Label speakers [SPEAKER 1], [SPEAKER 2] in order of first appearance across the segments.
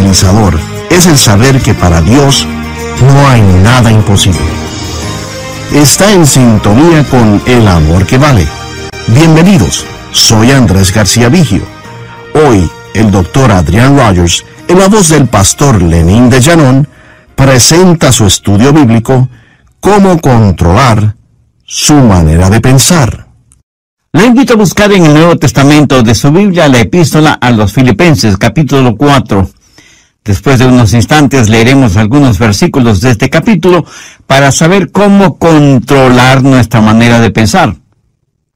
[SPEAKER 1] tranquilizador es el saber que para Dios no hay nada imposible. Está en sintonía con El Amor que Vale. Bienvenidos, soy Andrés García Vigio. Hoy, el doctor Adrián Rogers, en la voz del pastor Lenín de Llanón, presenta su estudio bíblico, Cómo controlar su manera de pensar.
[SPEAKER 2] Le invito a buscar en el Nuevo Testamento de su Biblia la epístola a los Filipenses, capítulo 4. Después de unos instantes leeremos algunos versículos de este capítulo para saber cómo controlar nuestra manera de pensar.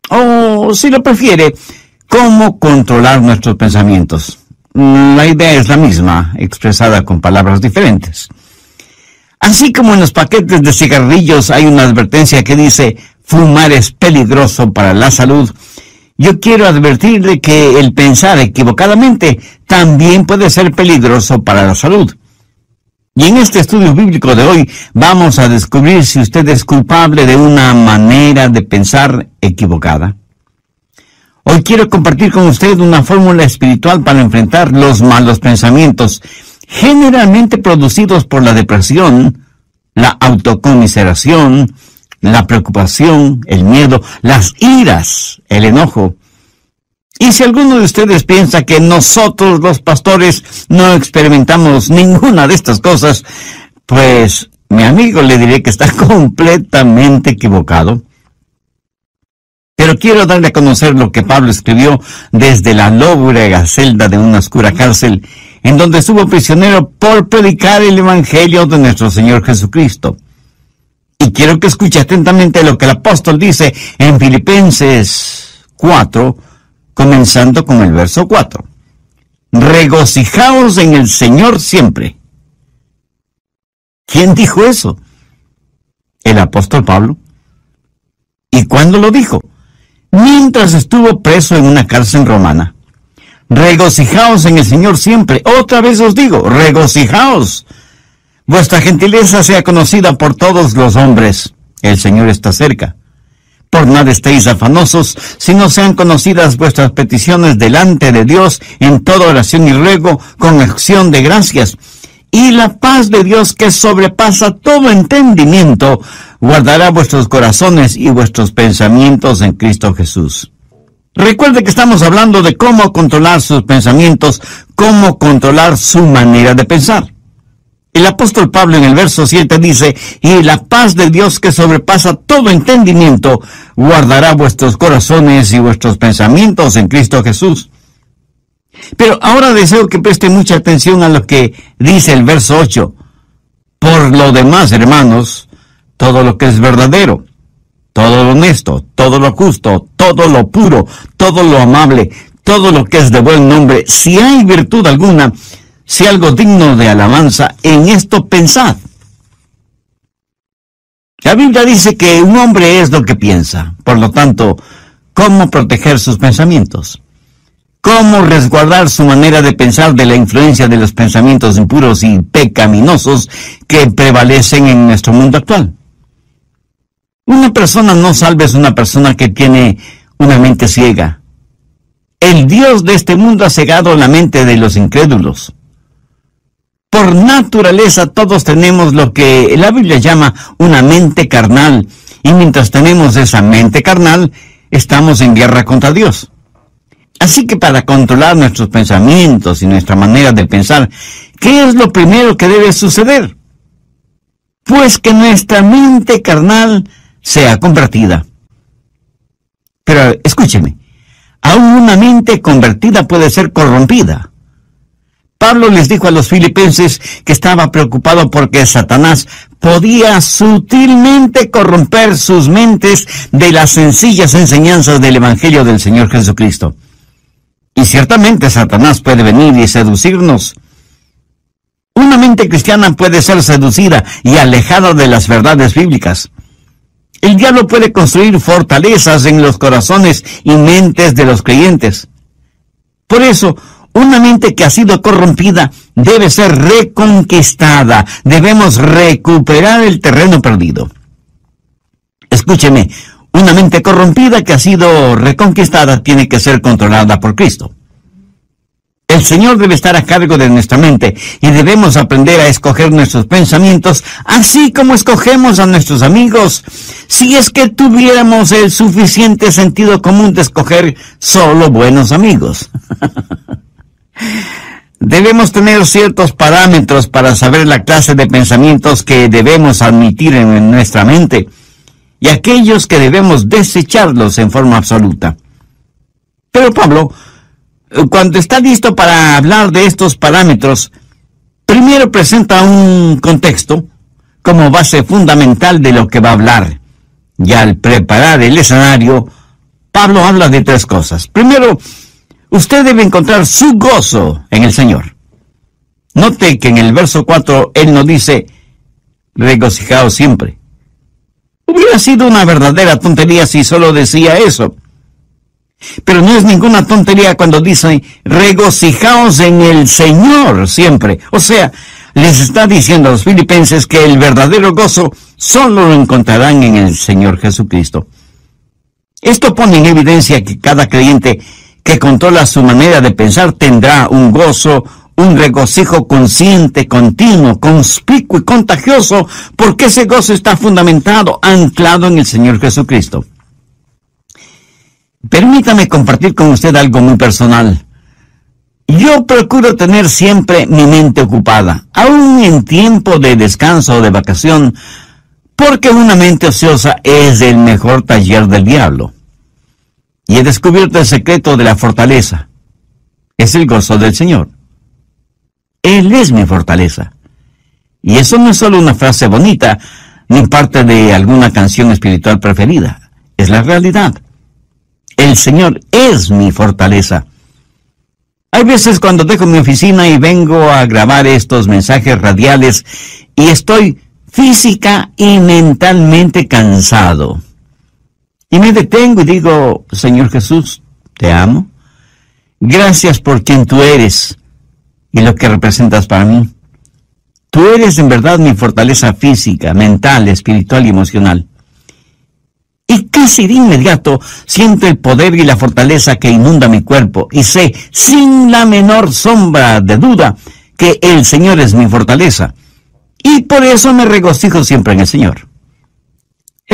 [SPEAKER 2] O, si lo prefiere, cómo controlar nuestros pensamientos. La idea es la misma, expresada con palabras diferentes. Así como en los paquetes de cigarrillos hay una advertencia que dice fumar es peligroso para la salud, yo quiero advertirle que el pensar equivocadamente también puede ser peligroso para la salud. Y en este estudio bíblico de hoy vamos a descubrir si usted es culpable de una manera de pensar equivocada. Hoy quiero compartir con usted una fórmula espiritual para enfrentar los malos pensamientos, generalmente producidos por la depresión, la autocomiseración, la preocupación, el miedo, las iras, el enojo. Y si alguno de ustedes piensa que nosotros los pastores no experimentamos ninguna de estas cosas, pues mi amigo le diré que está completamente equivocado. Pero quiero darle a conocer lo que Pablo escribió desde la lóbrega celda de una oscura cárcel, en donde estuvo prisionero por predicar el Evangelio de nuestro Señor Jesucristo. Y quiero que escuche atentamente lo que el apóstol dice en Filipenses 4, comenzando con el verso 4. Regocijaos en el Señor siempre. ¿Quién dijo eso? El apóstol Pablo. ¿Y cuándo lo dijo? Mientras estuvo preso en una cárcel romana. Regocijaos en el Señor siempre. Otra vez os digo, regocijaos. Vuestra gentileza sea conocida por todos los hombres. El Señor está cerca. Por nada estéis afanosos, sino sean conocidas vuestras peticiones delante de Dios en toda oración y ruego con acción de gracias. Y la paz de Dios, que sobrepasa todo entendimiento, guardará vuestros corazones y vuestros pensamientos en Cristo Jesús. Recuerde que estamos hablando de cómo controlar sus pensamientos, cómo controlar su manera de pensar. El apóstol Pablo en el verso 7 dice, y la paz de Dios que sobrepasa todo entendimiento, guardará vuestros corazones y vuestros pensamientos en Cristo Jesús. Pero ahora deseo que preste mucha atención a lo que dice el verso 8. Por lo demás, hermanos, todo lo que es verdadero, todo lo honesto, todo lo justo, todo lo puro, todo lo amable, todo lo que es de buen nombre, si hay virtud alguna, si algo digno de alabanza, en esto pensad. La Biblia dice que un hombre es lo que piensa. Por lo tanto, ¿cómo proteger sus pensamientos? ¿Cómo resguardar su manera de pensar de la influencia de los pensamientos impuros y pecaminosos que prevalecen en nuestro mundo actual? Una persona no salva es una persona que tiene una mente ciega. El Dios de este mundo ha cegado la mente de los incrédulos. Por naturaleza todos tenemos lo que la Biblia llama una mente carnal, y mientras tenemos esa mente carnal, estamos en guerra contra Dios. Así que para controlar nuestros pensamientos y nuestra manera de pensar, ¿qué es lo primero que debe suceder? Pues que nuestra mente carnal sea convertida. Pero escúcheme, aún una mente convertida puede ser corrompida. Pablo les dijo a los filipenses que estaba preocupado porque Satanás podía sutilmente corromper sus mentes de las sencillas enseñanzas del Evangelio del Señor Jesucristo. Y ciertamente Satanás puede venir y seducirnos. Una mente cristiana puede ser seducida y alejada de las verdades bíblicas. El diablo puede construir fortalezas en los corazones y mentes de los creyentes. Por eso, una mente que ha sido corrompida debe ser reconquistada. Debemos recuperar el terreno perdido. Escúcheme, una mente corrompida que ha sido reconquistada tiene que ser controlada por Cristo. El Señor debe estar a cargo de nuestra mente y debemos aprender a escoger nuestros pensamientos, así como escogemos a nuestros amigos. Si es que tuviéramos el suficiente sentido común de escoger solo buenos amigos. Debemos tener ciertos parámetros para saber la clase de pensamientos que debemos admitir en nuestra mente y aquellos que debemos desecharlos en forma absoluta. Pero Pablo, cuando está listo para hablar de estos parámetros, primero presenta un contexto como base fundamental de lo que va a hablar. Y al preparar el escenario, Pablo habla de tres cosas. Primero, usted debe encontrar su gozo en el Señor. Note que en el verso 4 él no dice, regocijaos siempre. Hubiera sido una verdadera tontería si solo decía eso. Pero no es ninguna tontería cuando dice, regocijaos en el Señor siempre. O sea, les está diciendo a los filipenses que el verdadero gozo solo lo encontrarán en el Señor Jesucristo. Esto pone en evidencia que cada creyente que controla su manera de pensar tendrá un gozo, un regocijo consciente, continuo, conspicuo y contagioso, porque ese gozo está fundamentado, anclado en el Señor Jesucristo. Permítame compartir con usted algo muy personal. Yo procuro tener siempre mi mente ocupada, aún en tiempo de descanso o de vacación, porque una mente ociosa es el mejor taller del diablo. Y he descubierto el secreto de la fortaleza. Es el gozo del Señor. Él es mi fortaleza. Y eso no es solo una frase bonita, ni parte de alguna canción espiritual preferida. Es la realidad. El Señor es mi fortaleza. Hay veces cuando dejo mi oficina y vengo a grabar estos mensajes radiales y estoy física y mentalmente cansado. Y me detengo y digo, Señor Jesús, te amo. Gracias por quien tú eres y lo que representas para mí. Tú eres en verdad mi fortaleza física, mental, espiritual y emocional. Y casi de inmediato siento el poder y la fortaleza que inunda mi cuerpo y sé, sin la menor sombra de duda, que el Señor es mi fortaleza. Y por eso me regocijo siempre en el Señor.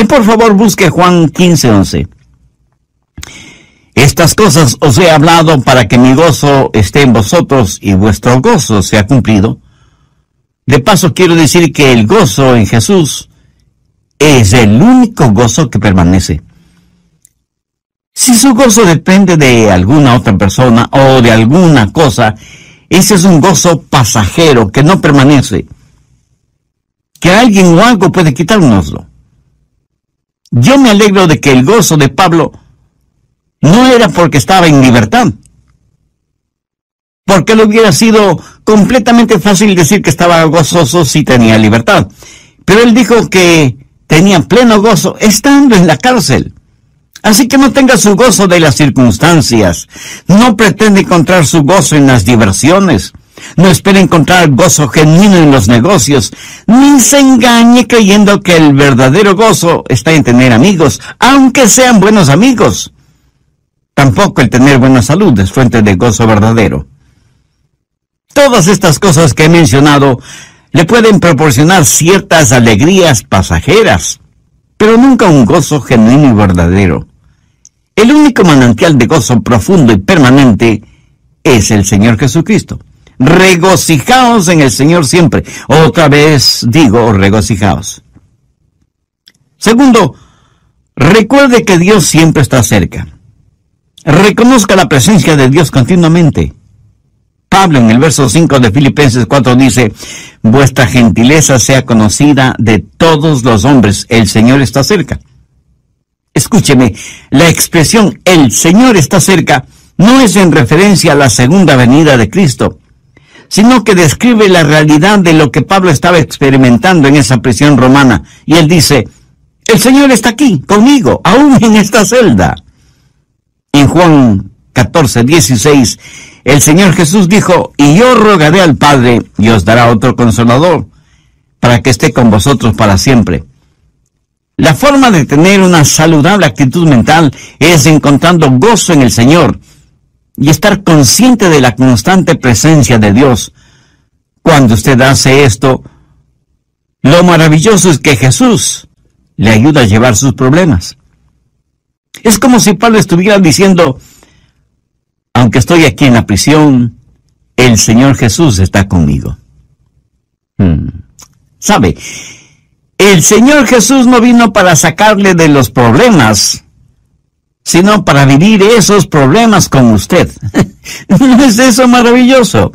[SPEAKER 2] Por favor, busque Juan 15:11. Estas cosas os he hablado para que mi gozo esté en vosotros y vuestro gozo sea cumplido. De paso, quiero decir que el gozo en Jesús es el único gozo que permanece. Si su gozo depende de alguna otra persona o de alguna cosa, ese es un gozo pasajero que no permanece. Que alguien o algo puede quitárnoslo. Yo me alegro de que el gozo de Pablo no era porque estaba en libertad. Porque le hubiera sido completamente fácil decir que estaba gozoso si tenía libertad. Pero él dijo que tenía pleno gozo estando en la cárcel. Así que no tenga su gozo de las circunstancias. No pretende encontrar su gozo en las diversiones. No espere encontrar gozo genuino en los negocios. Ni se engañe creyendo que el verdadero gozo está en tener amigos, aunque sean buenos amigos. Tampoco el tener buena salud es fuente de gozo verdadero. Todas estas cosas que he mencionado le pueden proporcionar ciertas alegrías pasajeras, pero nunca un gozo genuino y verdadero. El único manantial de gozo profundo y permanente es el Señor Jesucristo. Regocijaos en el Señor siempre. Otra vez digo, regocijaos. Segundo, recuerde que Dios siempre está cerca. Reconozca la presencia de Dios continuamente. Pablo en el verso 5 de Filipenses 4 dice, vuestra gentileza sea conocida de todos los hombres, el Señor está cerca. Escúcheme, la expresión el Señor está cerca no es en referencia a la segunda venida de Cristo, sino que describe la realidad de lo que Pablo estaba experimentando en esa prisión romana. Y él dice, el Señor está aquí, conmigo, aún en esta celda. En Juan 14:16, el Señor Jesús dijo, y yo rogaré al Padre, y os dará otro consolador, para que esté con vosotros para siempre. La forma de tener una saludable actitud mental es encontrando gozo en el Señor. y estar consciente de la constante presencia de Dios. Cuando usted hace esto, lo maravilloso es que Jesús le ayuda a llevar sus problemas. Es como si Pablo estuviera diciendo, aunque estoy aquí en la prisión, el Señor Jesús está conmigo. ¿Sabe? El Señor Jesús no vino para sacarle de los problemas, sino para vivir esos problemas con usted. ¿No es eso maravilloso?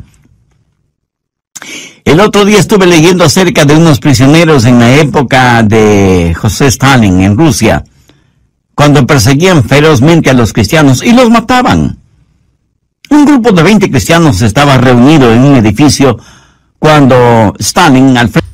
[SPEAKER 2] El otro día estuve leyendo acerca de unos prisioneros en la época de José Stalin en Rusia, cuando perseguían ferozmente a los cristianos y los mataban. Un grupo de 20 cristianos estaba reunido en un edificio cuando Stalin, al frente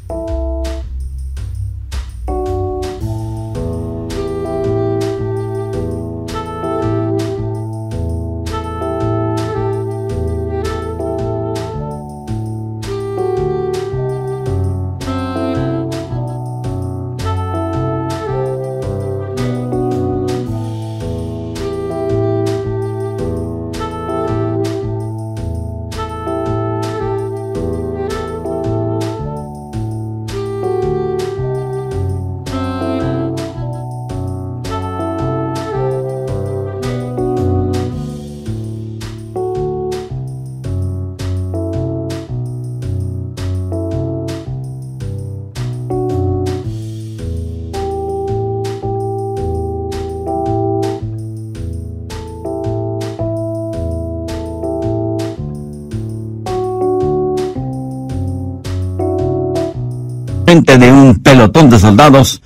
[SPEAKER 2] de un pelotón de soldados,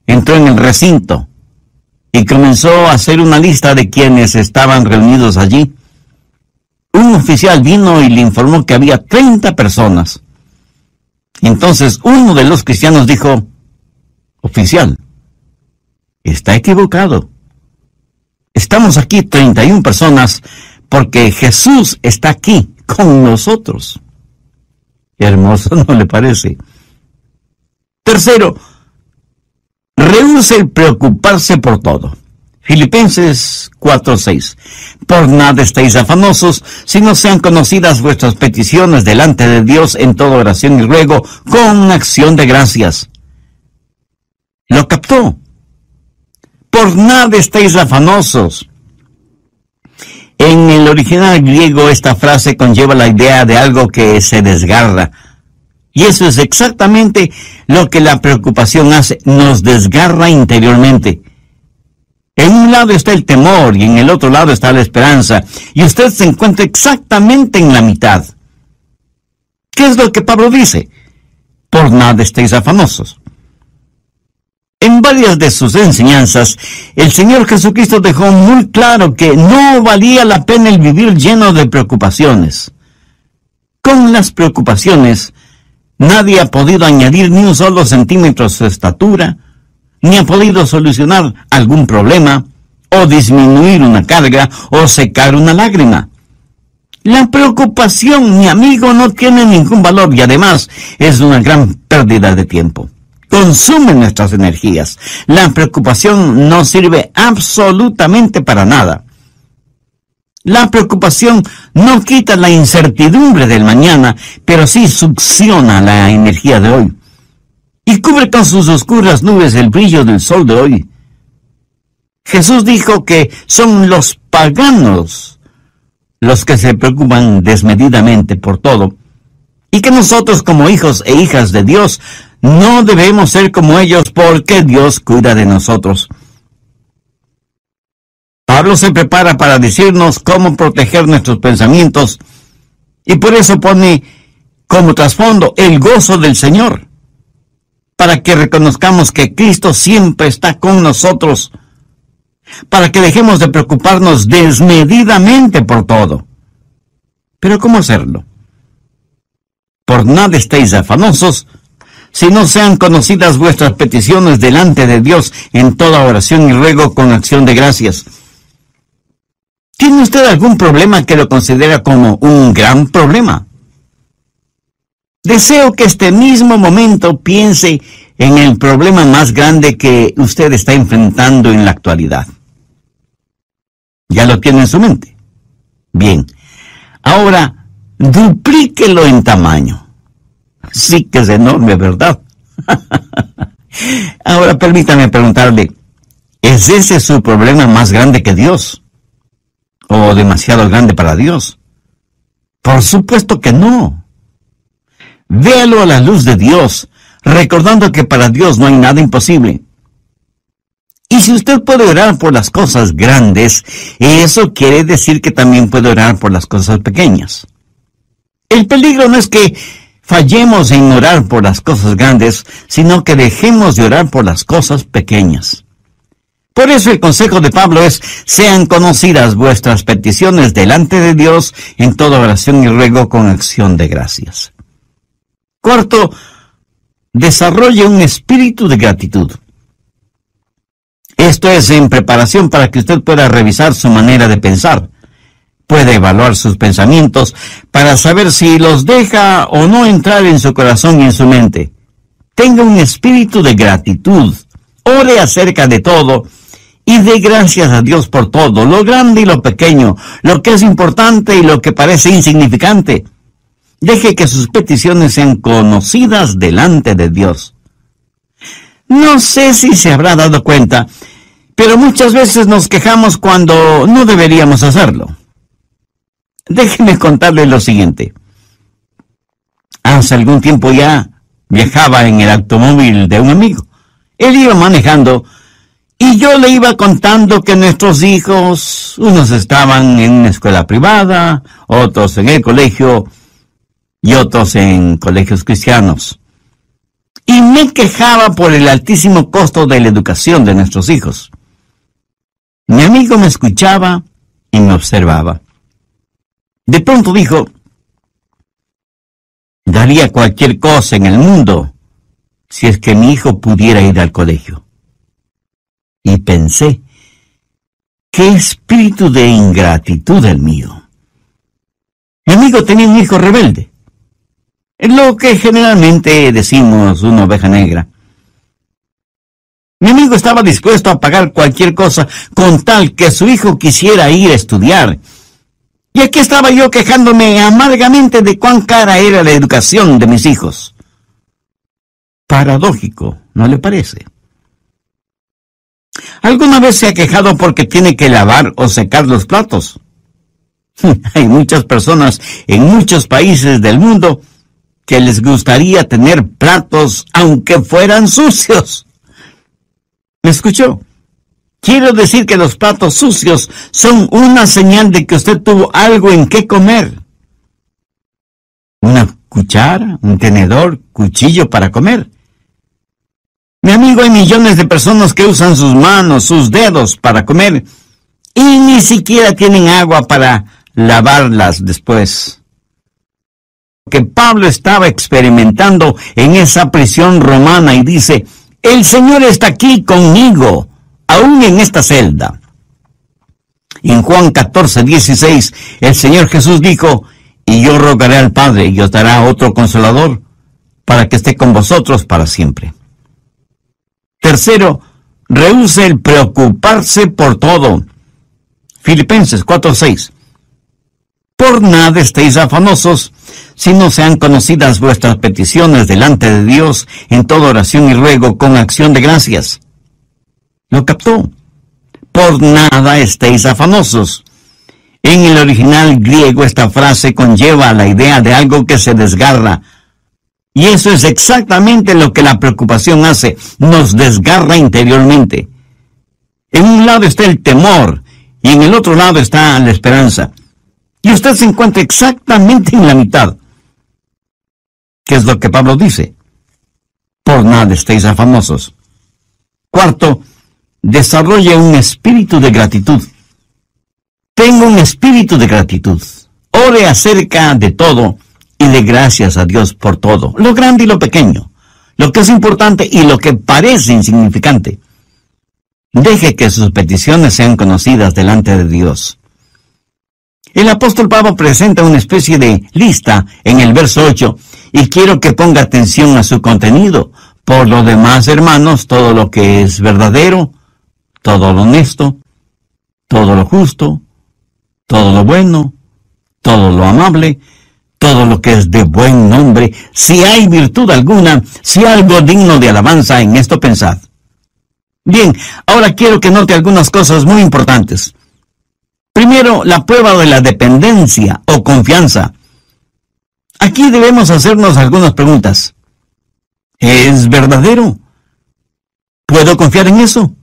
[SPEAKER 2] entró en el recinto y comenzó a hacer una lista de quienes estaban reunidos allí. Un oficial vino y le informó que había 30 personas. Entonces uno de los cristianos dijo, oficial, está equivocado. Estamos aquí 31 personas porque Jesús está aquí con nosotros. Qué hermoso, ¿no le parece? Tercero, rehúse el preocuparse por todo. Filipenses 4:6. Por nada estéis afanosos, sino sean conocidas vuestras peticiones delante de Dios en toda oración y ruego, con acción de gracias. ¿Lo captó? Por nada estéis afanosos. En el original griego esta frase conlleva la idea de algo que se desgarra. Y eso es exactamente lo que la preocupación hace, nos desgarra interiormente. En un lado está el temor y en el otro lado está la esperanza, y usted se encuentra exactamente en la mitad. ¿Qué es lo que Pablo dice? Por nada estéis afanosos. En varias de sus enseñanzas, el Señor Jesucristo dejó muy claro que no valía la pena el vivir lleno de preocupaciones. Con las preocupaciones, nadie ha podido añadir ni un solo centímetro a su estatura, ni ha podido solucionar algún problema, o disminuir una carga, o secar una lágrima. La preocupación, mi amigo, no tiene ningún valor y además es una gran pérdida de tiempo. Consume nuestras energías. La preocupación no sirve absolutamente para nada. La preocupación no quita la incertidumbre del mañana, pero sí succiona la energía de hoy. Y cubre con sus oscuras nubes el brillo del sol de hoy. Jesús dijo que son los paganos los que se preocupan desmedidamente por todo, y que nosotros como hijos e hijas de Dios no debemos ser como ellos porque Dios cuida de nosotros. Pablo se prepara para decirnos cómo proteger nuestros pensamientos y por eso pone como trasfondo el gozo del Señor, para que reconozcamos que Cristo siempre está con nosotros, para que dejemos de preocuparnos desmedidamente por todo. ¿Pero cómo hacerlo? Por nada estéis afanosos, si no sean conocidas vuestras peticiones delante de Dios en toda oración y ruego con acción de gracias. ¿Tiene usted algún problema que lo considera como un gran problema? Deseo que este mismo momento piense en el problema más grande que usted está enfrentando en la actualidad. ¿Ya lo tiene en su mente? Bien, ahora duplíquelo en tamaño. Sí que es enorme, ¿verdad? Ahora permítame preguntarle, ¿es ese su problema más grande que Dios? ¿O demasiado grande para Dios? Por supuesto que no. Véalo a la luz de Dios, recordando que para Dios no hay nada imposible. Y si usted puede orar por las cosas grandes, eso quiere decir que también puede orar por las cosas pequeñas. El peligro no es que fallemos en orar por las cosas grandes, sino que dejemos de orar por las cosas pequeñas. Por eso el consejo de Pablo es: sean conocidas vuestras peticiones delante de Dios en toda oración y ruego con acción de gracias. Cuarto, desarrolle un espíritu de gratitud. Esto es en preparación para que usted pueda revisar su manera de pensar. Puede evaluar sus pensamientos para saber si los deja o no entrar en su corazón y en su mente. Tenga un espíritu de gratitud. Ore acerca de todo y dé gracias a Dios por todo, lo grande y lo pequeño, lo que es importante y lo que parece insignificante. Deje que sus peticiones sean conocidas delante de Dios. No sé si se habrá dado cuenta, pero muchas veces nos quejamos cuando no deberíamos hacerlo. Déjeme contarle lo siguiente. Hace algún tiempo ya viajaba en el automóvil de un amigo. Él iba manejando y yo le iba contando que nuestros hijos, unos estaban en una escuela privada, otros en el colegio y otros en colegios cristianos. Y me quejaba por el altísimo costo de la educación de nuestros hijos. Mi amigo me escuchaba y me observaba. De pronto dijo: daría cualquier cosa en el mundo si es que mi hijo pudiera ir al colegio. Y pensé, qué espíritu de ingratitud el mío. Mi amigo tenía un hijo rebelde, lo que generalmente decimos una oveja negra. Mi amigo estaba dispuesto a pagar cualquier cosa con tal que su hijo quisiera ir a estudiar. Y aquí estaba yo quejándome amargamente de cuán cara era la educación de mis hijos. Paradójico, ¿no le parece? ¿Alguna vez se ha quejado porque tiene que lavar o secar los platos? Hay muchas personas en muchos países del mundo que les gustaría tener platos aunque fueran sucios. ¿Me escuchó? Quiero decir que los platos sucios son una señal de que usted tuvo algo en qué comer. Una cuchara, un tenedor, cuchillo para comer. Mi amigo, hay millones de personas que usan sus manos, sus dedos para comer y ni siquiera tienen agua para lavarlas después. Que Pablo estaba experimentando en esa prisión romana y dice: el Señor está aquí conmigo, aún en esta celda. En Juan 14:16, el Señor Jesús dijo: y yo rogaré al Padre y os dará otro consolador para que esté con vosotros para siempre. Tercero, rehúse el preocuparse por todo. Filipenses 4:6. Por nada estéis afanosos, si no sean conocidas vuestras peticiones delante de Dios en toda oración y ruego con acción de gracias. ¿Lo captó? Por nada estéis afanosos. En el original griego esta frase conlleva la idea de algo que se desgarra. Y eso es exactamente lo que la preocupación hace, nos desgarra interiormente. En un lado está el temor y en el otro lado está la esperanza. Y usted se encuentra exactamente en la mitad. ¿Qué es lo que Pablo dice? Por nada estéis afanosos. Cuarto, desarrolle un espíritu de gratitud. Tenga un espíritu de gratitud. Ore acerca de todo y dé gracias a Dios por todo, lo grande y lo pequeño, lo que es importante y lo que parece insignificante. Deje que sus peticiones sean conocidas delante de Dios. El apóstol Pablo presenta una especie de lista en el verso 8 y quiero que ponga atención a su contenido. Por lo demás, hermanos, todo lo que es verdadero, todo lo honesto, todo lo justo, todo lo bueno, todo lo amable, todo lo que es de buen nombre, si hay virtud alguna, si hay algo digno de alabanza, en esto pensad. Bien, ahora quiero que note algunas cosas muy importantes. Primero, la prueba de la dependencia o confianza. Aquí debemos hacernos algunas preguntas. ¿Es verdadero? ¿Puedo confiar en eso?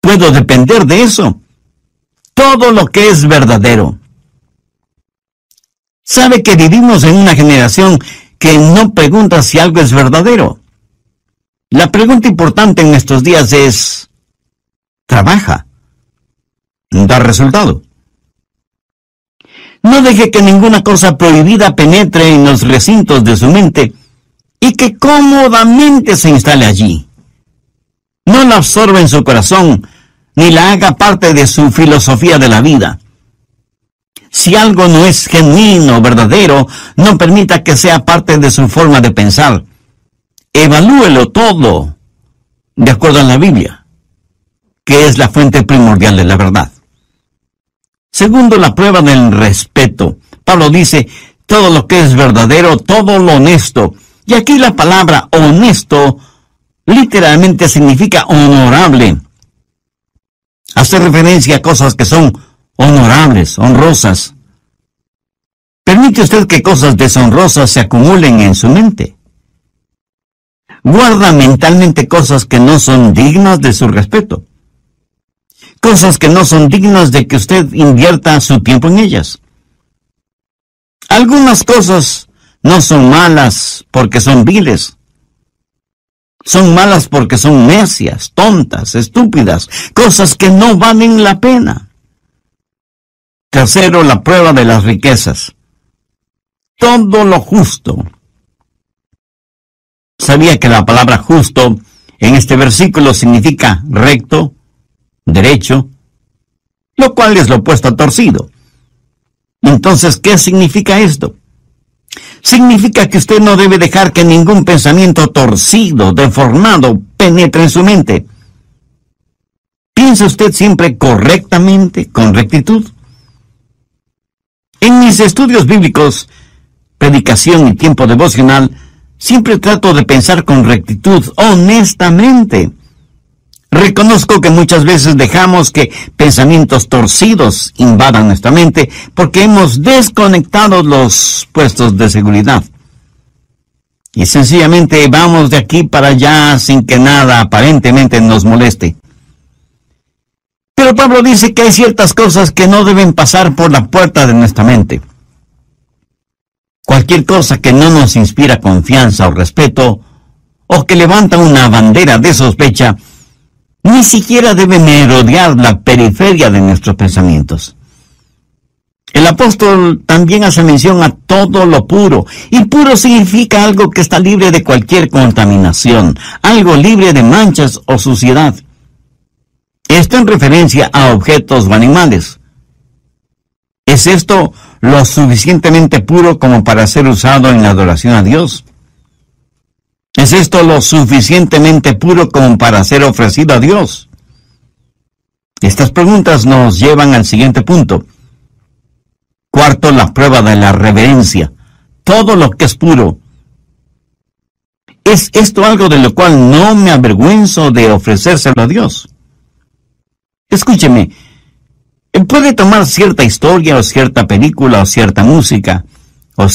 [SPEAKER 2] ¿Puedo depender de eso? Todo lo que es verdadero. ¿Sabe que vivimos en una generación que no pregunta si algo es verdadero? La pregunta importante en estos días es, ¿trabaja? ¿Da resultado? No deje que ninguna cosa prohibida penetre en los recintos de su mente y que cómodamente se instale allí. No la absorba en su corazón, ni la haga parte de su filosofía de la vida. Si algo no es genuino o verdadero, no permita que sea parte de su forma de pensar. Evalúelo todo de acuerdo a la Biblia, que es la fuente primordial de la verdad. Segundo, la prueba del respeto. Pablo dice, todo lo que es verdadero, todo lo honesto. Y aquí la palabra honesto literalmente significa honorable. Hace referencia a cosas que son honorables, honrosas. ¿Permite usted que cosas deshonrosas se acumulen en su mente? Guarda mentalmente cosas que no son dignas de su respeto. Cosas que no son dignas de que usted invierta su tiempo en ellas. Algunas cosas no son malas porque son viles. Son malas porque son necias, tontas, estúpidas, cosas que no valen la pena. Tercero, la prueba de las riquezas. Todo lo justo. ¿Sabía que la palabra justo en este versículo significa recto, derecho, lo cual es lo opuesto a torcido? Entonces, ¿qué significa esto? Significa que usted no debe dejar que ningún pensamiento torcido, deformado, penetre en su mente. ¿Piensa usted siempre correctamente, con rectitud? En mis estudios bíblicos, predicación y tiempo devocional, siempre trato de pensar con rectitud, honestamente. Reconozco que muchas veces dejamos que pensamientos torcidos invadan nuestra mente porque hemos desconectado los puestos de seguridad. Y sencillamente vamos de aquí para allá sin que nada aparentemente nos moleste. Pero Pablo dice que hay ciertas cosas que no deben pasar por la puerta de nuestra mente. Cualquier cosa que no nos inspira confianza o respeto, o que levanta una bandera de sospecha, ni siquiera debe merodear la periferia de nuestros pensamientos. El apóstol también hace mención a todo lo puro, y puro significa algo que está libre de cualquier contaminación, algo libre de manchas o suciedad. Esto en referencia a objetos o animales. ¿Es esto lo suficientemente puro como para ser usado en la adoración a Dios? ¿Es esto lo suficientemente puro como para ser ofrecido a Dios? Estas preguntas nos llevan al siguiente punto. Cuarto, la prueba de la reverencia. Todo lo que es puro. ¿Es esto algo de lo cual no me avergüenzo de ofrecérselo a Dios? Escúcheme, puede tomar cierta historia o cierta película o cierta música o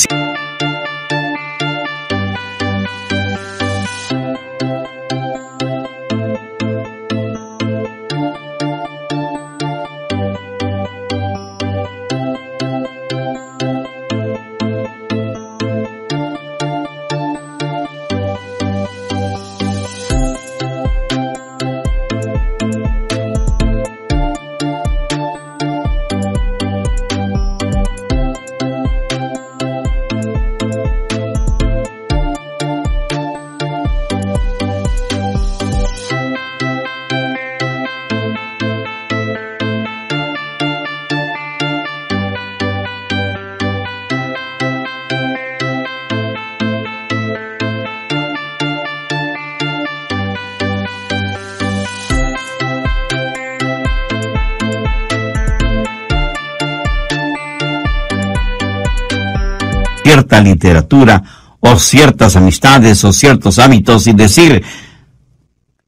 [SPEAKER 2] cierta literatura o ciertas amistades o ciertos hábitos y decir,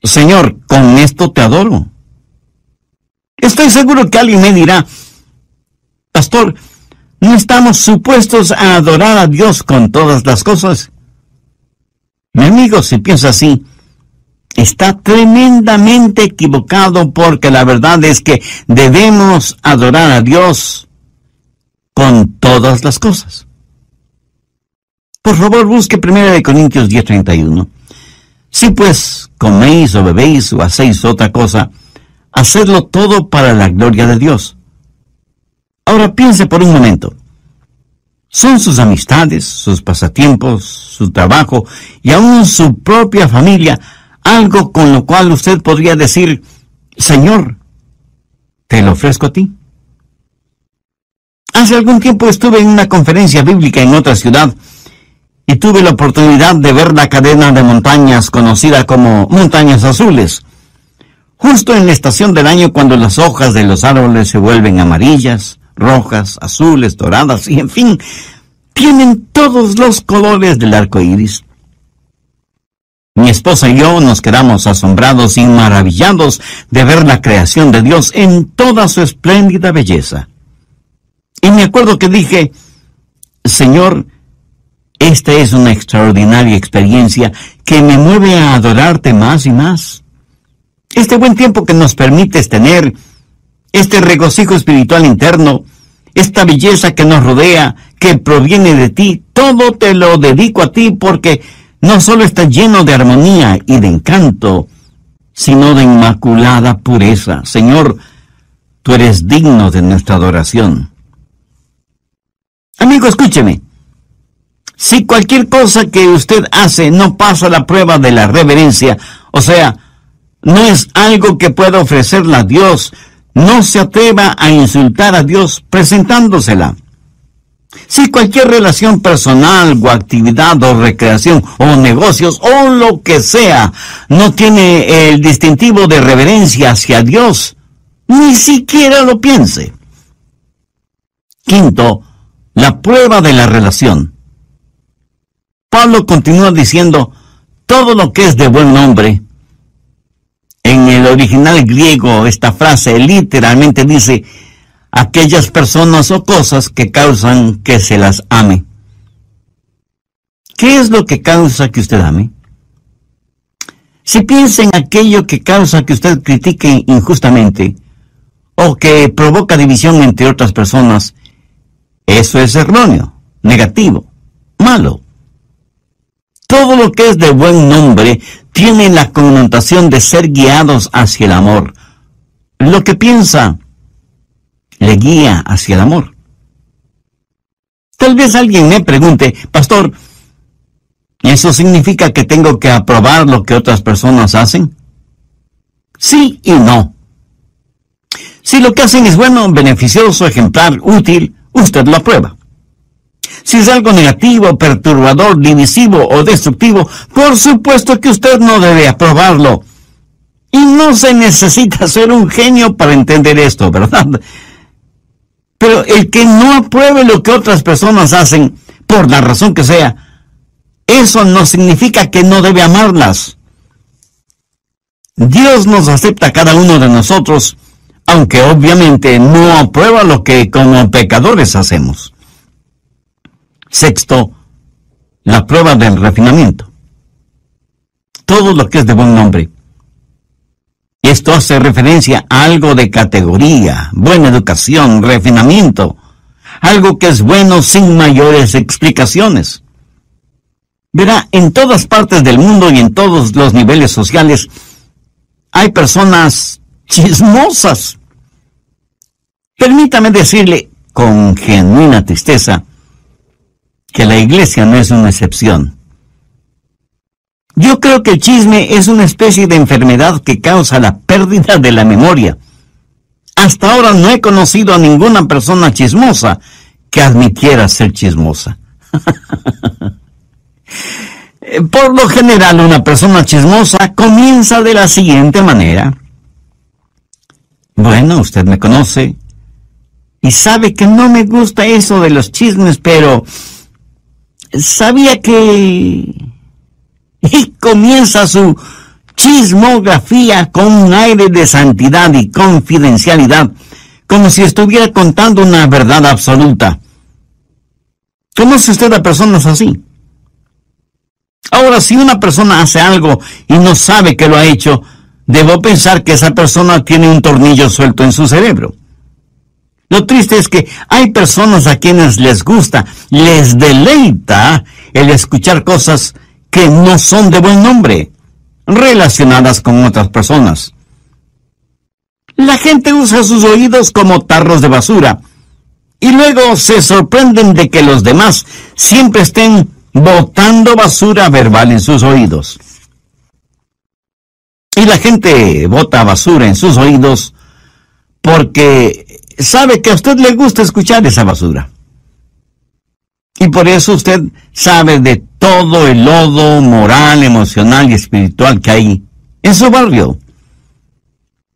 [SPEAKER 2] Señor, con esto te adoro. Estoy seguro que alguien me dirá, pastor, ¿no estamos supuestos a adorar a Dios con todas las cosas? Mi amigo, si piensa así, está tremendamente equivocado, porque la verdad es que debemos adorar a Dios con todas las cosas. Por favor, busque 1 Corintios 10:31. Si pues coméis o bebéis o hacéis otra cosa, hacedlo todo para la gloria de Dios. Ahora piense por un momento. ¿Son sus amistades, sus pasatiempos, su trabajo y aún su propia familia algo con lo cual usted podría decir, Señor, te lo ofrezco a ti? Hace algún tiempo estuve en una conferencia bíblica en otra ciudad y tuve la oportunidad de ver la cadena de montañas conocida como Montañas Azules. Justo en la estación del año, cuando las hojas de los árboles se vuelven amarillas, rojas, azules, doradas y en fin, tienen todos los colores del arco iris. Mi esposa y yo nos quedamos asombrados y maravillados de ver la creación de Dios en toda su espléndida belleza. Y me acuerdo que dije, Señor, esta es una extraordinaria experiencia que me mueve a adorarte más y más. Este buen tiempo que nos permites tener, este regocijo espiritual interno, esta belleza que nos rodea, que proviene de ti, todo te lo dedico a ti, porque no solo está lleno de armonía y de encanto, sino de inmaculada pureza. Señor, tú eres digno de nuestra adoración. Amigo, escúcheme. Si cualquier cosa que usted hace no pasa la prueba de la reverencia, o sea, no es algo que pueda ofrecerle a Dios, no se atreva a insultar a Dios presentándosela. Si cualquier relación personal o actividad o recreación o negocios o lo que sea no tiene el distintivo de reverencia hacia Dios, ni siquiera lo piense. Quinto, la prueba de la relación. Pablo continúa diciendo, todo lo que es de buen nombre. En el original griego, esta frase literalmente dice, aquellas personas o cosas que causan que se las ame. ¿Qué es lo que causa que usted ame? Si piensa en aquello que causa que usted critique injustamente, o que provoca división entre otras personas, eso es erróneo, negativo, malo. Todo lo que es de buen nombre tiene la connotación de ser guiados hacia el amor. Lo que piensa le guía hacia el amor. Tal vez alguien me pregunte, pastor, ¿eso significa que tengo que aprobar lo que otras personas hacen? Sí y no. Si lo que hacen es bueno, beneficioso, ejemplar, útil, usted lo aprueba. Si es algo negativo, perturbador, divisivo o destructivo, por supuesto que usted no debe aprobarlo. Y no se necesita ser un genio para entender esto, ¿verdad? Pero el que no apruebe lo que otras personas hacen, por la razón que sea, eso no significa que no debe amarlas. Dios nos acepta a cada uno de nosotros, aunque obviamente no aprueba lo que como pecadores hacemos. Sexto, la prueba del refinamiento. Todo lo que es de buen nombre. Esto hace referencia a algo de categoría, buena educación, refinamiento, algo que es bueno sin mayores explicaciones. Verá, en todas partes del mundo y en todos los niveles sociales hay personas chismosas. Permítame decirle con genuina tristeza que la iglesia no es una excepción. Yo creo que el chisme es una especie de enfermedad que causa la pérdida de la memoria. Hasta ahora no he conocido a ninguna persona chismosa que admitiera ser chismosa. Por lo general, una persona chismosa comienza de la siguiente manera. Bueno, usted me conoce y sabe que no me gusta eso de los chismes, pero sabía que... Y comienza su chismografía con un aire de santidad y confidencialidad, como si estuviera contando una verdad absoluta. ¿Conoce usted a personas así? Ahora, si una persona hace algo y no sabe que lo ha hecho, debo pensar que esa persona tiene un tornillo suelto en su cerebro. Lo triste es que hay personas a quienes les gusta, les deleita el escuchar cosas que no son de buen nombre, relacionadas con otras personas. La gente usa sus oídos como tarros de basura y luego se sorprenden de que los demás siempre estén botando basura verbal en sus oídos. Y la gente bota basura en sus oídos porque sabe que a usted le gusta escuchar esa basura. Y por eso usted sabe de todo el lodo moral, emocional y espiritual que hay en su barrio.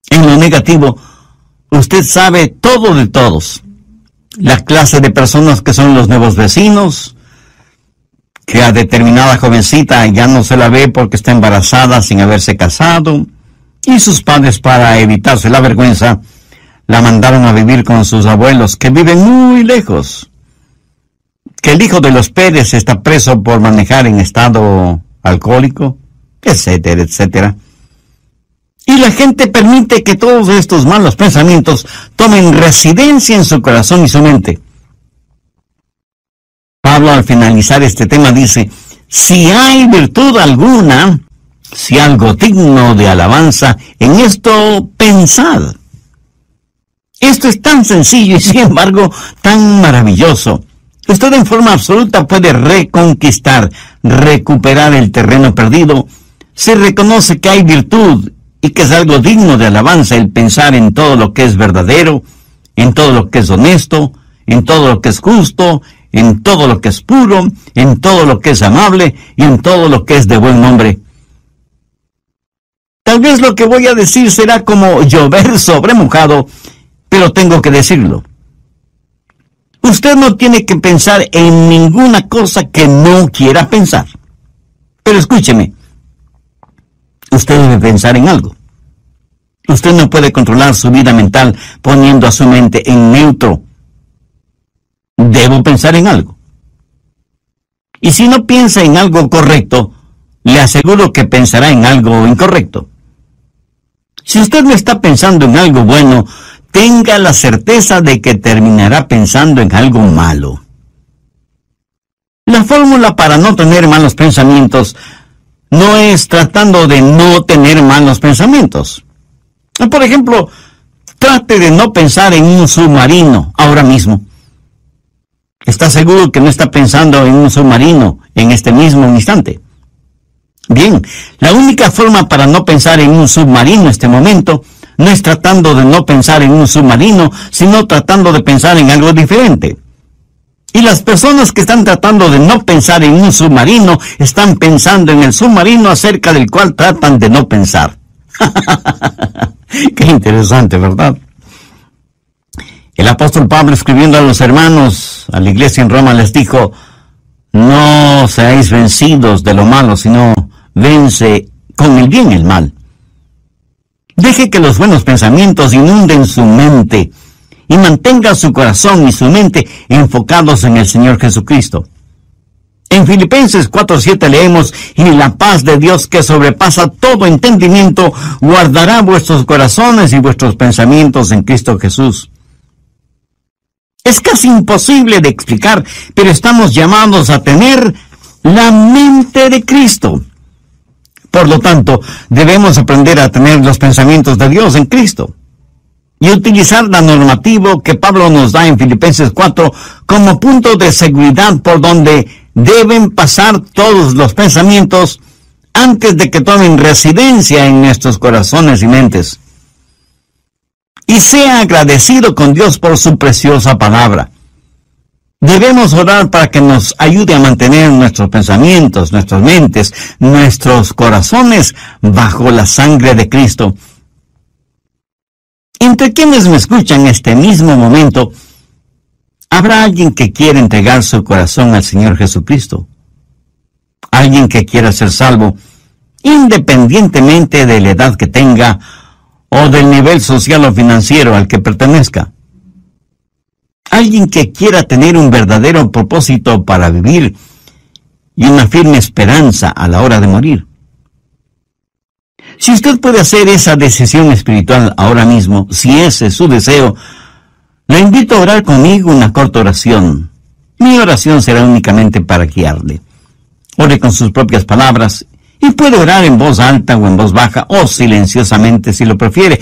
[SPEAKER 2] En lo negativo, usted sabe todo de todos. La clase de personas que son los nuevos vecinos, que a determinada jovencita ya no se la ve porque está embarazada sin haberse casado, y sus padres, para evitarse la vergüenza, la mandaron a vivir con sus abuelos, que viven muy lejos. Que el hijo de los Pérez está preso por manejar en estado alcohólico, etcétera, etcétera. Y la gente permite que todos estos malos pensamientos tomen residencia en su corazón y su mente. Pablo, al finalizar este tema, dice: si hay virtud alguna, si algo digno de alabanza, en esto pensad. Esto es tan sencillo y sin embargo tan maravilloso. Usted en forma absoluta puede reconquistar, recuperar el terreno perdido, si reconoce que hay virtud y que es algo digno de alabanza el pensar en todo lo que es verdadero, en todo lo que es honesto, en todo lo que es justo, en todo lo que es puro, en todo lo que es amable y en todo lo que es de buen nombre. Tal vez lo que voy a decir será como llover sobre mojado, pero tengo que decirlo. Usted no tiene que pensar en ninguna cosa que no quiera pensar. Pero escúcheme, usted debe pensar en algo. Usted no puede controlar su vida mental poniendo a su mente en neutro. Debo pensar en algo. Y si no piensa en algo correcto, le aseguro que pensará en algo incorrecto. Si usted no está pensando en algo bueno, tenga la certeza de que terminará pensando en algo malo. La fórmula para no tener malos pensamientos no es tratando de no tener malos pensamientos. Por ejemplo, trate de no pensar en un submarino ahora mismo. ¿Está seguro que no está pensando en un submarino en este mismo instante? Bien, la única forma para no pensar en un submarino en este momento no es tratando de no pensar en un submarino, sino tratando de pensar en algo diferente. Y las personas que están tratando de no pensar en un submarino, están pensando en el submarino acerca del cual tratan de no pensar. Qué interesante, ¿verdad? El apóstol Pablo, escribiendo a los hermanos, a la iglesia en Roma, les dijo: no seáis vencidos de lo malo, sino vence con el bien el mal. Deje que los buenos pensamientos inunden su mente y mantenga su corazón y su mente enfocados en el Señor Jesucristo. En Filipenses 4:7 leemos: y la paz de Dios, que sobrepasa todo entendimiento, guardará vuestros corazones y vuestros pensamientos en Cristo Jesús. Es casi imposible de explicar, pero estamos llamados a tener la mente de Cristo. Por lo tanto, debemos aprender a tener los pensamientos de Dios en Cristo y utilizar la normativa que Pablo nos da en Filipenses 4 como punto de seguridad por donde deben pasar todos los pensamientos antes de que tomen residencia en nuestros corazones y mentes. Y sea agradecido con Dios por su preciosa palabra. Debemos orar para que nos ayude a mantener nuestros pensamientos, nuestras mentes, nuestros corazones bajo la sangre de Cristo. Entre quienes me escuchan en este mismo momento, ¿Habrá alguien que quiera entregar su corazón al Señor Jesucristo? Alguien que quiera ser salvo, independientemente de la edad que tenga o del nivel social o financiero al que pertenezca. Alguien que quiera tener un verdadero propósito para vivir y una firme esperanza a la hora de morir. Si usted puede hacer esa decisión espiritual ahora mismo, si ese es su deseo, le invito a orar conmigo una corta oración. Mi oración será únicamente para guiarle. Ore con sus propias palabras y puede orar en voz alta o en voz baja o silenciosamente si lo prefiere.